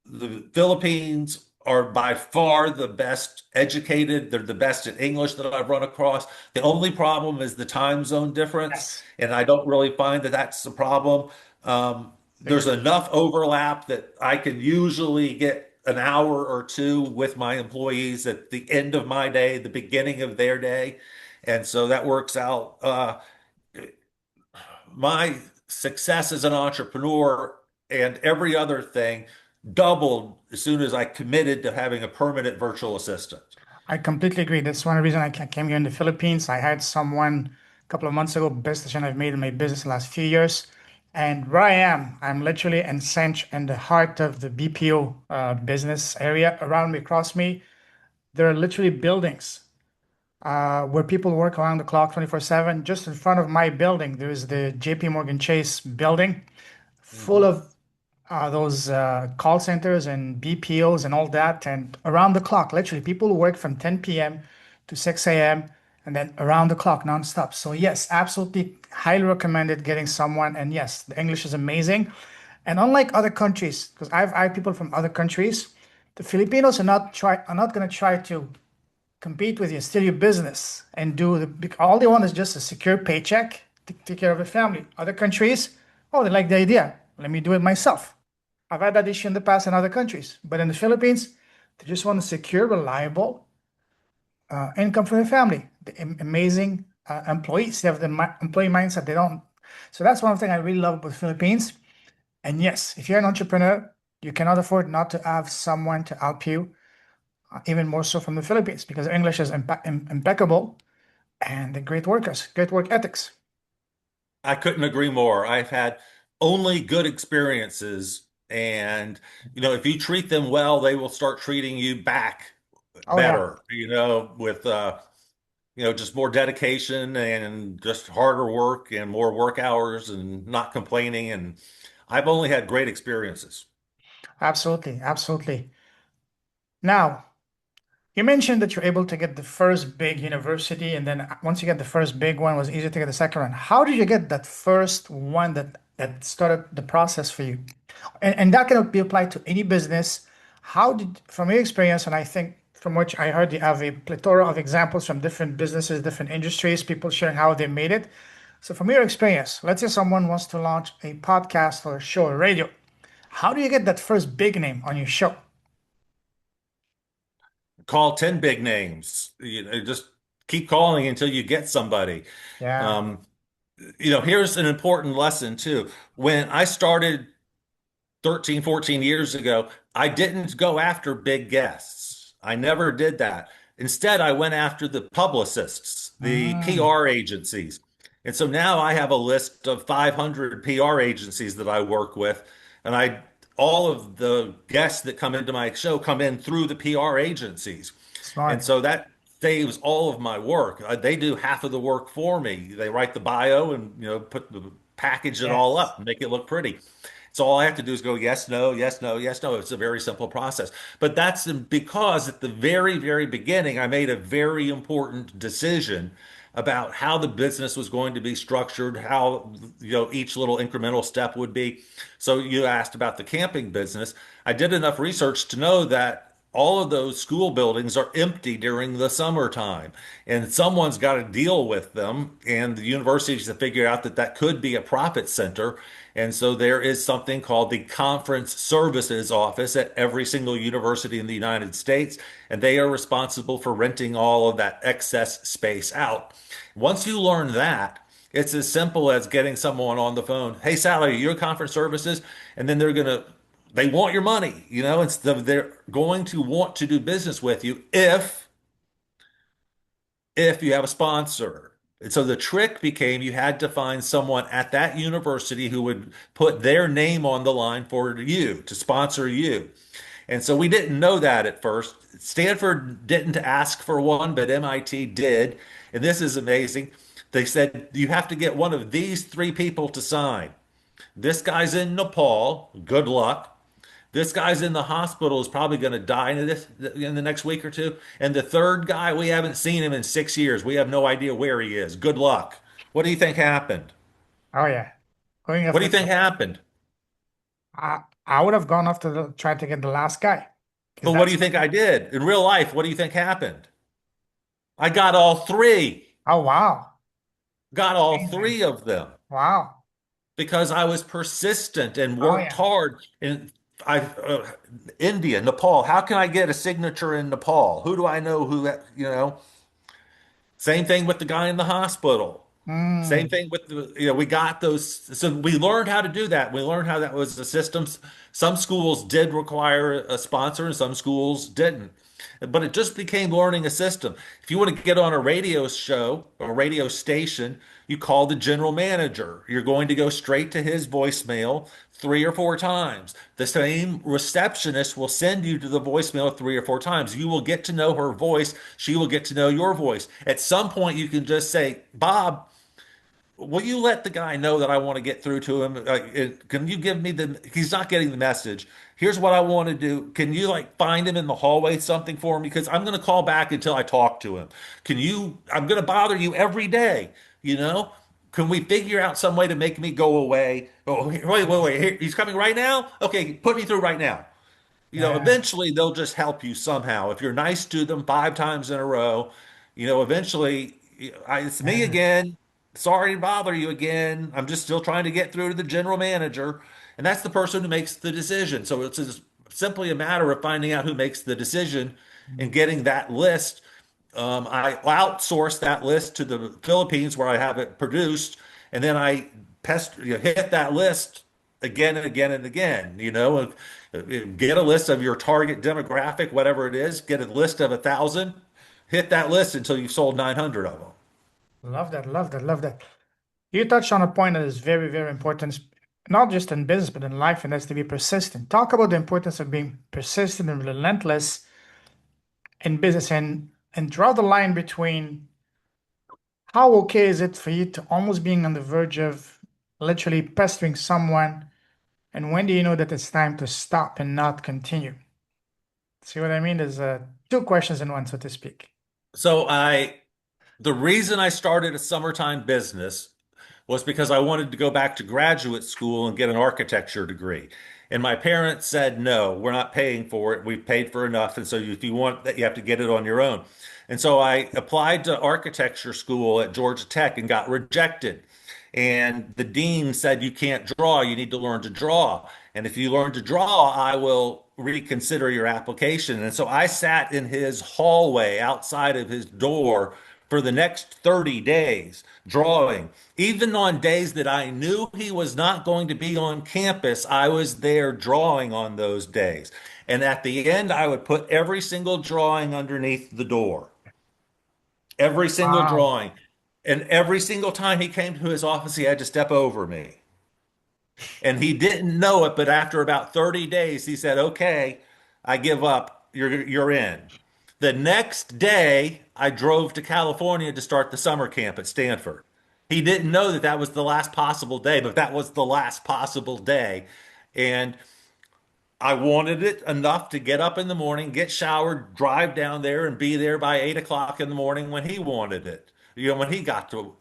the Philippines are by far the best educated. They're the best at English that I've run across. The only problem is the time zone difference, Yes. and I don't really find that that's a problem. There's Figured. enough overlap that I can usually get an hour or two with my employees at the end of my day, the beginning of their day. And so that works out. My success as an entrepreneur and every other thing doubled as soon as I committed to having a permanent virtual assistant. I completely agree. That's one reason I came here in the Philippines. I had someone a couple of months ago, best decision I've made in my business the last few years. And where I am, I'm literally entrenched in the heart of the BPO business area. Around me, across me, there are literally buildings where people work around the clock 24/7. Just in front of my building, there is the JP Morgan Chase building full Mhm. of those call centers and BPOs and all that, and around the clock, literally, people work from 10 p.m. to 6 a.m. and then around the clock, nonstop. So yes, absolutely, highly recommended getting someone. And yes, the English is amazing. And unlike other countries, because I have people from other countries, the Filipinos are not going to try to compete with you, steal your business, and all they want is just a secure paycheck to take care of the family. Other countries, oh, they like the idea. Let me do it myself. I've had that issue in the past in other countries, but in the Philippines, they just want a secure, reliable income for their family. The amazing employees, they have the employee mindset. They don't. So that's one thing I really love about the Philippines. And yes, if you're an entrepreneur, you cannot afford not to have someone to help you, even more so from the Philippines, because English is impeccable and they're great workers, great work ethics. I couldn't agree more. I've had only good experiences, and if you treat them well, they will start treating you back Oh yeah, better, with just more dedication and just harder work and more work hours and not complaining. And I've only had great experiences. Absolutely, absolutely. Now, you mentioned that you're able to get the first big university, and then once you get the first big one, it was easier to get the second one. How did you get that first one that started the process for you? And that can be applied to any business. How did, from your experience, and I think from which I heard you have a plethora of examples from different businesses, different industries, people sharing how they made it. So from your experience, let's say someone wants to launch a podcast or a show or radio. How do you get that first big name on your show? Call 10 big names. Just keep calling until you get somebody. Yeah. Um, Here's an important lesson too. When I started 13, 14 years ago, I didn't go after big guests. I never did that. Instead, I went after the publicists, the Mm, PR agencies. And so now I have a list of 500 PR agencies that I work with, and all of the guests that come into my show come in through the PR agencies. And smart. so that saves all of my work. They do half of the work for me. They write the bio and put the package it all Yes. up and make it look pretty. So all I have to do is go yes, no, yes, no, yes, no. It's a very simple process. But that's because at the very, very beginning, I made a very important decision about how the business was going to be structured, how each little incremental step would be. So you asked about the camping business. I did enough research to know that all of those school buildings are empty during the summertime, and someone's got to deal with them. And the universities have figured out that that could be a profit center. And so there is something called the Conference Services Office at every single university in the United States, and they are responsible for renting all of that excess space out. Once you learn that, it's as simple as getting someone on the phone. Hey, Sally, you're conference services, and then they want your money, and so they're going to want to do business with you if you have a sponsor. And so the trick became you had to find someone at that university who would put their name on the line for you to sponsor you. And so we didn't know that at first. Stanford didn't ask for one, but MIT did. And this is amazing. They said you have to get one of these three people to sign. This guy's in Nepal. Good luck. This guy's in the hospital is probably going to die in the next week or two. And the third guy, we haven't seen him in 6 years. We have no idea where he is. Good luck. What do you think happened? Oh yeah. Going What do after you think happened? I would have gone after the try to get the last guy. Because But what do that's you think I did? In real life, what do you think happened? I got all three. oh wow. Got all Amazing. three of them Wow. because I was persistent and Oh worked yeah. hard. And India, Nepal. How can I get a signature in Nepal? Who do I know Same thing with the guy in the hospital. Same Mm, thing with we got those. So we learned how to do that. We learned how that was the systems. Some schools did require a sponsor and some schools didn't. But it just became learning a system. If you want to get on a radio show or a radio station, you call the general manager. You're going to go straight to his voicemail 3 or 4 times. The same receptionist will send you to the voicemail 3 or 4 times. You will get to know her voice. She will get to know your voice. At some point, you can just say, Bob, will you let the guy know that I want to get through to him? Can you give me he's not getting the message. Here's what I want to do. Can you find him in the hallway something for me? Because I'm going to call back until I talk to him. I'm going to bother you every day, you know? Can we figure out some way to make me go away? Oh, wait. He's coming right now? Okay, put me through right now. yeah. Eventually they'll just help you somehow. If you're nice to them 5 times in a row, eventually it's me Yeah. again. Sorry to bother you again. I'm just still trying to get through to the general manager. And that's the person who makes the decision. So it's just simply a matter of finding out who makes the decision and getting that list. I outsource that list to the Philippines where I have it produced, and then hit that list again and again and again. Get a list of your target demographic, whatever it is. Get a list of 1,000. Hit that list until you've sold 900 of them. Love that. Love that. Love that. You touched on a point that is very, very important, not just in business, but in life, and that's to be persistent. Talk about the importance of being persistent and relentless in business and draw the line between how okay is it for you to almost being on the verge of literally pestering someone? And when do you know that it's time to stop and not continue? See what I mean? There's two questions in one, so to speak. So the reason I started a summertime business was because I wanted to go back to graduate school and get an architecture degree. And my parents said, no, we're not paying for it. We've paid for enough. And so if you want that, you have to get it on your own. And so I applied to architecture school at Georgia Tech and got rejected. And the dean said, you can't draw, you need to learn to draw. And if you learn to draw, I will reconsider your application. And so I sat in his hallway outside of his door for the next 30 days drawing. Even on days that I knew he was not going to be on campus, I was there drawing on those days. And at the end, I would put every single drawing underneath the door, every single Wow. drawing. And every single time he came to his office, he had to step over me. And he didn't know it, but after about 30 days, he said, okay, I give up. You're in. The next day, I drove to California to start the summer camp at Stanford. He didn't know that that was the last possible day, but that was the last possible day. And I wanted it enough to get up in the morning, get showered, drive down there, and be there by 8 o'clock in the morning when he wanted it. When he got to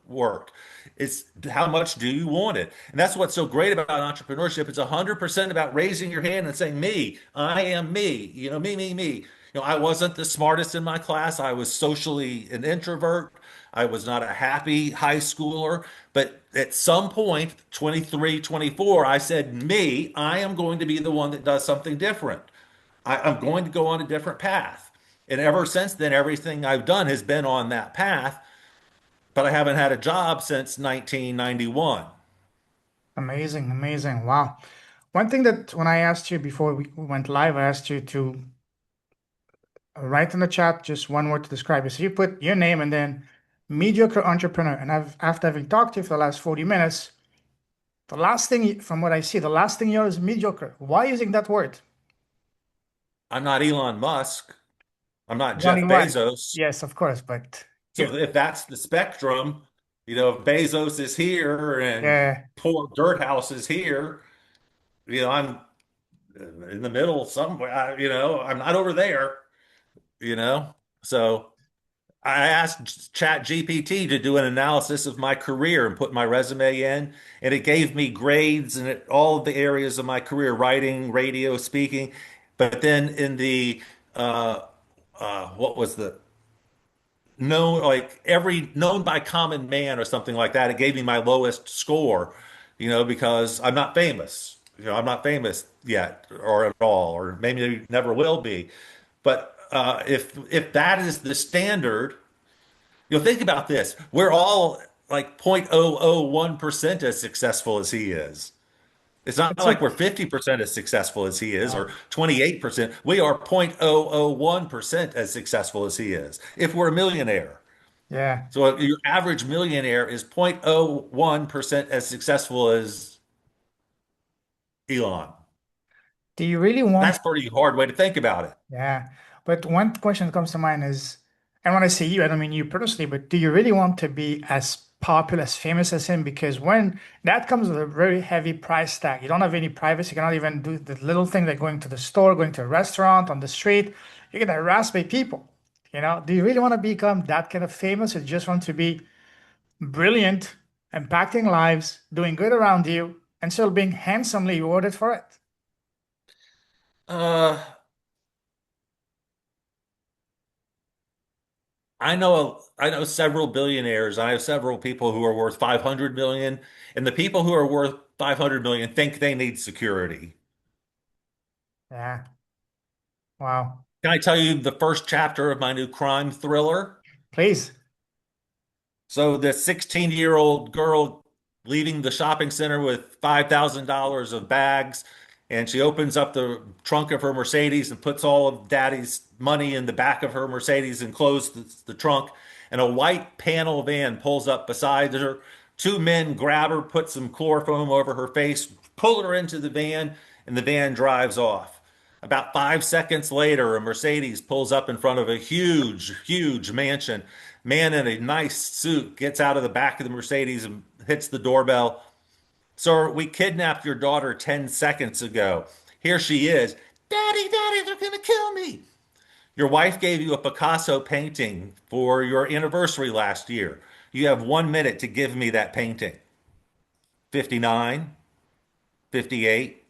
work. It's how much do you want it? And that's what's so great about entrepreneurship. It's 100% about raising your hand and saying, me, I am me, me. I wasn't the smartest in my class. I was socially an introvert. I was not a happy high schooler. But at some point, 23, 24, I said, me, I am going to be the one that does something different. I'm going to go on a different path. And ever since then, everything I've done has been on that path, but I haven't had a job since 1991. Amazing, amazing. Wow. One thing that when I asked you before we went live, I asked you to write in the chat just one word to describe it. So you put your name and then mediocre entrepreneur. And after having talked to you for the last 40 minutes, the last thing from what I see, the last thing you are is mediocre. Why using that word? I'm not Elon Musk. I'm not Only Jeff one. Bezos. Yes, of course, but So if that's the spectrum, Bezos is here and yeah, poor Dirt House is here. I'm in the middle somewhere. I'm not over there. You know, so I asked ChatGPT to do an analysis of my career and put my resume in, and it gave me grades in all of the areas of my career, writing, radio, speaking. But then in the what was the known, like every known by common man or something like that, it gave me my lowest score, because I'm not famous. I'm not famous yet or at all, or maybe never will be. But if that is the standard, think about this. We're all like 0.001% as successful as he is. It's not that's what. like we're 50% as successful as he is Uh, or 28%. We are 0.001% as successful as he is if we're a millionaire. yeah. So your average millionaire is 0.01% as successful as Elon. Do you really want? That's a pretty hard way to think about it. Yeah. But one question that comes to mind is, and when I say you, I don't mean you personally, but do you really want to be as popular, as famous as him? Because when that comes with a very heavy price tag, you don't have any privacy, you cannot even do the little thing like going to the store, going to a restaurant, on the street, you get harassed by people. Do you really want to become that kind of famous or just want to be brilliant, impacting lives, doing good around you, and still being handsomely rewarded for it? Uh, I know several billionaires. I have several people who are worth 500 million, and the people who are worth 500 million think they need security. Yeah. Wow. Can I tell you the first chapter of my new crime thriller? Please. So the 16-year-old girl leaving the shopping center with $5,000 of bags, and she opens up the trunk of her Mercedes and puts all of daddy's money in the back of her Mercedes and closes the trunk. And a white panel van pulls up beside her. Two men grab her, put some chloroform over her face, pull her into the van, and the van drives off. About 5 seconds later, a Mercedes pulls up in front of a huge, huge mansion. Man in a nice suit gets out of the back of the Mercedes and hits the doorbell. Sir, we kidnapped your daughter 10 seconds ago. Here she is. Daddy, Daddy, they're going to kill me. Your wife gave you a Picasso painting for your anniversary last year. You have 1 minute to give me that painting. 59, 58,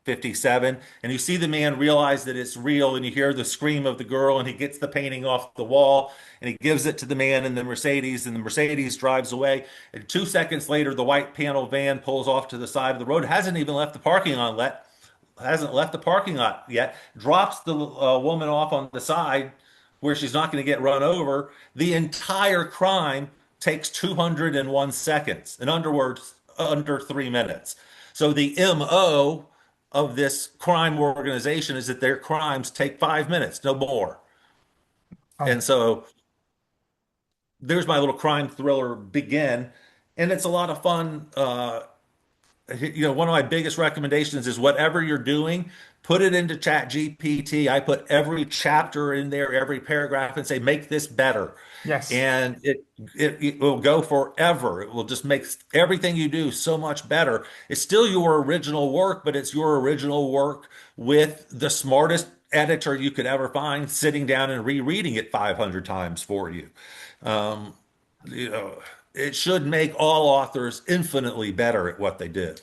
57, and you see the man realize that it's real, and you hear the scream of the girl, and he gets the painting off the wall and he gives it to the man in the Mercedes, and the Mercedes drives away. And 2 seconds later, the white panel van pulls off to the side of the road, hasn't even left the parking lot, hasn't left the parking lot yet, drops the woman off on the side where she's not going to get run over. The entire crime takes 201 seconds. In other words, under 3 minutes. So the MO of this crime organization is that their crimes take 5 minutes, no more. Oh, And so there's my little crime thriller begin. And it's a lot of fun. One of my biggest recommendations is whatever you're doing, put it into ChatGPT. I put every chapter in there, every paragraph, and say, make this better. yes, And it will go forever. It will just make everything you do so much better. It's still your original work, but it's your original work with the smartest editor you could ever find, sitting down and rereading it 500 times for you. Um, you know, it should make all authors infinitely better at what they do.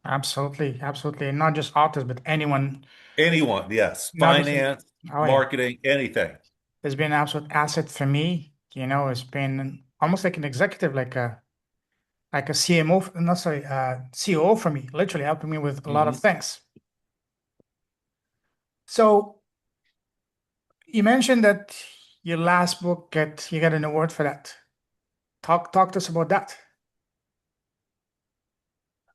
absolutely, absolutely. And not just authors, but anyone. Anyone, yes. Not just, Finance, oh yeah, marketing, anything. it's been an absolute asset for me. It's been almost like an executive, like a CMO, not sorry, COO for me, literally helping me with a lot of Mhm. things. So you mentioned that your last book you got an award for that. Talk to us about that.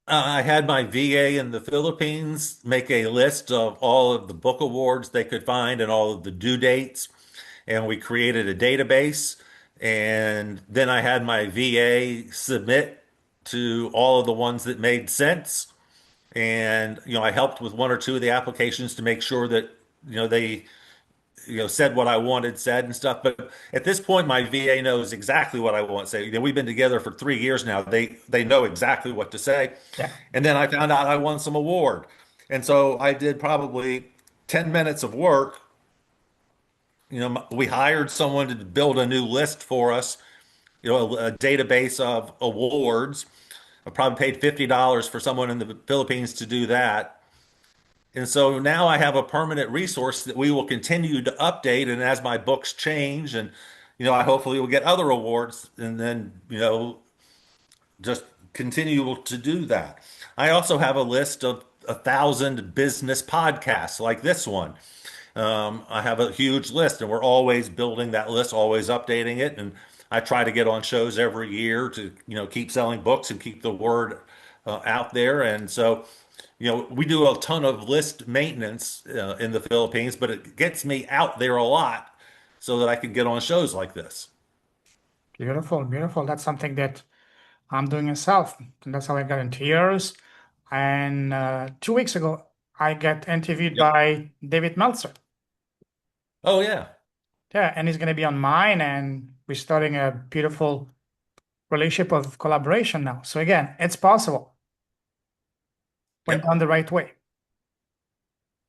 I had my VA in the Philippines make a list of all of the book awards they could find and all of the due dates. And we created a database. And then I had my VA submit to all of the ones that made sense. And, I helped with one or two of the applications to make sure that, they said what I wanted said and stuff. But at this point, my VA knows exactly what I want to say. We've been together for 3 years now. They know exactly what to say. Yeah. And then I found out I won some award. And so I did probably 10 minutes of work. We hired someone to build a new list for us, a database of awards. I probably paid $50 for someone in the Philippines to do that. And so now I have a permanent resource that we will continue to update. And as my books change, and I hopefully will get other awards, and then just continue to do that. I also have a list of 1,000 business podcasts like this one. I have a huge list, and we're always building that list, always updating it. And I try to get on shows every year to keep selling books and keep the word out there. And so we do a ton of list maintenance in the Philippines, but it gets me out there a lot so that I can get on shows like this. Beautiful, beautiful. That's something that I'm doing myself. And that's how I got into yours. And 2 weeks ago, I got interviewed Yep. by David Meltzer. Oh yeah. Yeah, and he's going to be on mine, and we're starting a beautiful relationship of collaboration now. So again, it's possible when Yep. done the right way.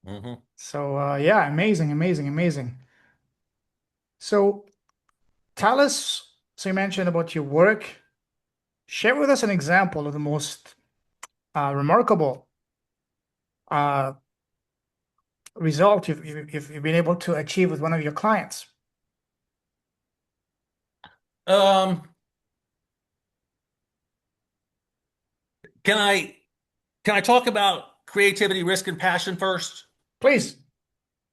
Hmm. So yeah, amazing, amazing, amazing. So tell us, so you mentioned about your work. Share with us an example of the most remarkable uh, result you've been able to achieve with one of your clients. Um, can I talk about creativity, risk, and passion first? Please.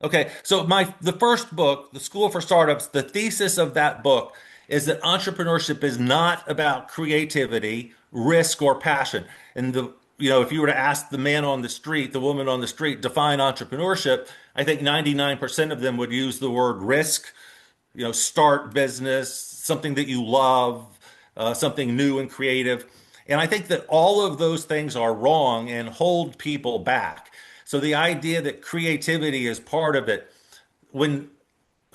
Okay, so the first book, The School for Startups, the thesis of that book is that entrepreneurship is not about creativity, risk, or passion. And if you were to ask the man on the street, the woman on the street, define entrepreneurship, I think 99% of them would use the word risk, start business, something that you love, something new and creative. And I think that all of those things are wrong and hold people back. So the idea that creativity is part of it, when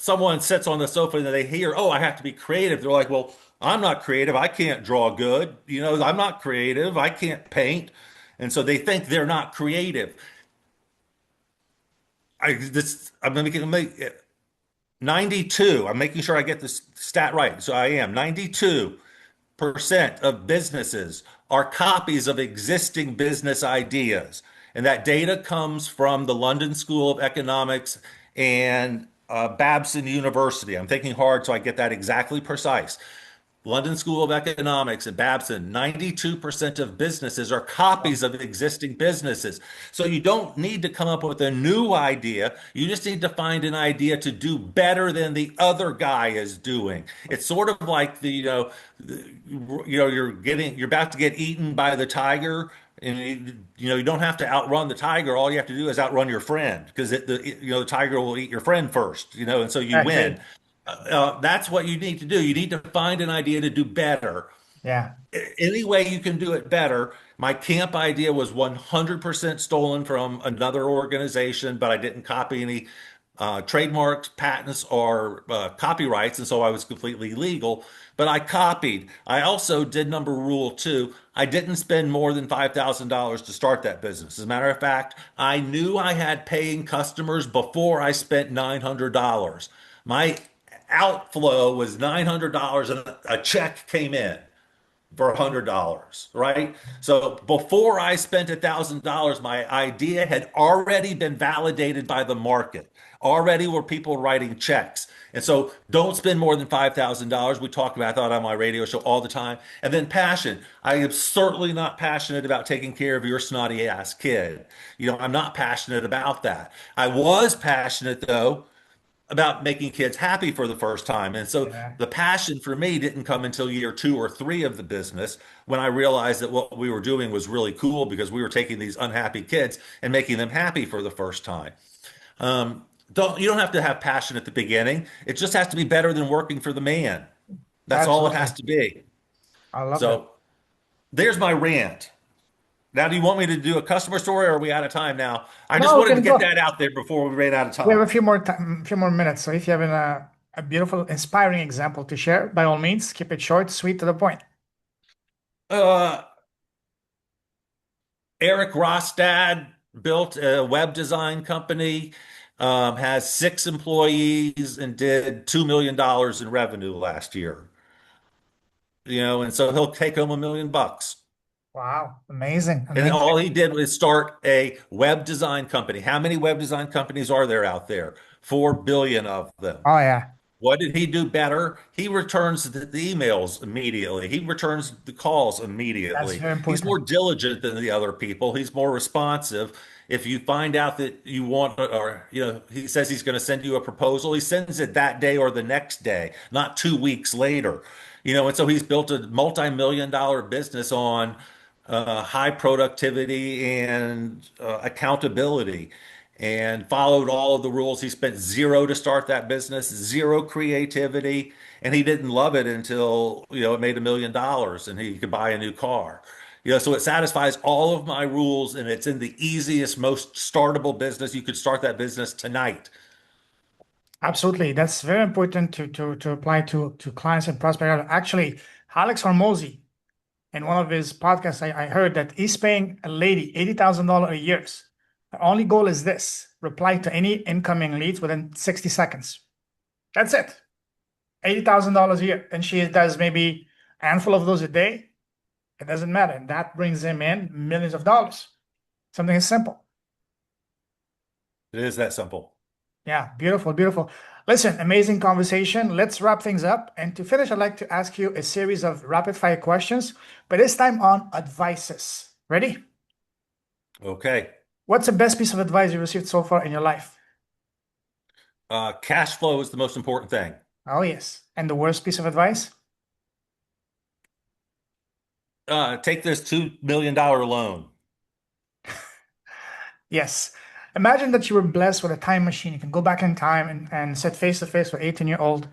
someone sits on the sofa and they hear, "Oh, I have to be creative," they're like, "Well, I'm not creative. I can't draw good. I'm not creative. I can't paint." And so they think they're not creative. I'm making 92. I'm making sure I get this stat right. So I am 92% of businesses are copies of existing business ideas. And that data comes from the London School of Economics and Babson University. I'm thinking hard so I get that exactly precise. London School of Economics and Babson, 92% of businesses are copies of existing businesses. So you don't need to come up with a new idea. You just need to find an idea to do better than the other guy is doing. It's sort of like you're about to get eaten by the tiger. And you don't have to outrun the tiger. All you have to do is outrun your friend because the tiger will eat your friend first. And so you win. Agreed. That's what you need to do. You need to find an idea to do better. Yeah, Any way you can do it better. My camp idea was 100% stolen from another organization, but I didn't copy any trademarks, patents, or copyrights, and so I was completely legal. But I copied. I also did number rule two. I didn't spend more than $5,000 to start that business. As a matter of fact, I knew I had paying customers before I spent $900. My outflow was $900 and a check came in for $100, right? So before I spent $1,000, my idea had already been validated by the market. Already were people writing checks. And so don't spend more than $5,000. We talk about that on my radio show all the time. And then passion. I am certainly not passionate about taking care of your snotty ass kid. I'm not passionate about that. I was passionate though about making kids happy for the first time. And so yeah, the passion for me didn't come until year two or three of the business when I realized that what we were doing was really cool because we were taking these unhappy kids and making them happy for the first time. You don't have to have passion at the beginning. It just has to be better than working for the man. That's all it has absolutely. to be. I love that. So there's my rant. Now, do you want me to do a customer story or are we out of time now? I just No, we wanted to can get go. that out there before we ran out of We have time. a few more time, a few more minutes. So if you have a beautiful, inspiring example to share, by all means, keep it short, sweet, to the point. Uh, Eric Rostad built a web design company, has 6 employees, and did $2 million in revenue last year. And so he'll take home $1 million. Wow, amazing, And amazing. all he did was start a web design company. How many web design companies are there out there? 4 billion of them. Oh yeah, What did he do better? He returns the emails immediately. He returns the calls that's immediately. very He's more important. diligent than the other people. He's more responsive. If you find out that you want, or he says he's going to send you a proposal, he sends it that day or the next day, not 2 weeks later. And so he's built a multi-million-dollar business on high productivity and accountability and followed all of the rules. He spent zero to start that business, zero creativity, and he didn't love it until, it made $1 million and he could buy a new car. So it satisfies all of my rules and it's in the easiest, most startable business. You could start that business tonight. Absolutely, that's very important to apply to clients and prospects. Actually, Alex Hormozy, in one of his podcasts, I heard that he's paying a lady $80,000 a year. The only goal is this: reply to any incoming leads within 60 seconds. That's it. $80,000 a year. And she does maybe a handful of those a day. It doesn't matter. And that brings him in millions of dollars. Something as simple. It is that simple. Yeah, beautiful, beautiful. Listen, amazing conversation. Let's wrap things up. And to finish, I'd like to ask you a series of rapid fire questions, but this time on advices. Ready? Okay. What's the best piece of advice you received so far in your life? Cash flow is the most important thing. Oh, yes. And the worst piece of advice? Take this $2 million loan. Yes. Imagine that you were blessed with a time machine. You can go back in time and sit face to face with 18-year-old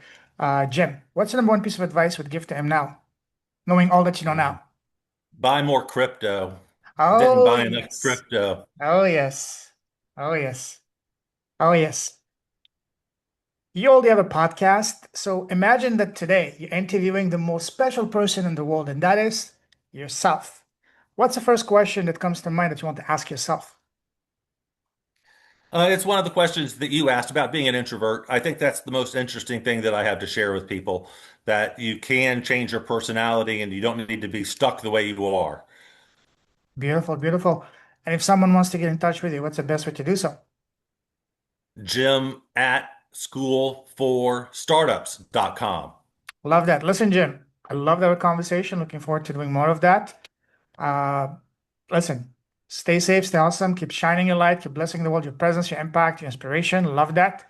Jim. What's the number one piece of advice you would give to him now, knowing all that you know now? Buy more crypto. Didn't Oh, buy enough yes. crypto. Oh, yes. Oh, yes. Oh, yes. You already have a podcast, so imagine that today you're interviewing the most special person in the world, and that is yourself. What's the first question that comes to mind that you want to ask yourself? It's one of the questions that you asked about being an introvert. I think that's the most interesting thing that I have to share with people, that you can change your personality and you don't need to be stuck the way you are. Beautiful, beautiful. And if someone wants to get in touch with you, what's the best way to do so? Jim at schoolforstartups.com. Love that. Listen, Jim, I love our conversation. Looking forward to doing more of that. Uh, Listen, stay safe, stay awesome, keep shining your light, keep blessing the world, your presence, your impact, your inspiration. Love that.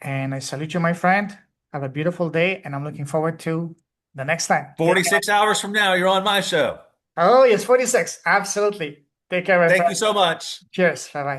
And I salute you, my friend. Have a beautiful day, and I'm looking forward to the next time. Take care. 46 hours from now, you're on my show. Oh, yes, 46. Absolutely. Take care, my Thank you friend. so much. Cheers. Bye bye.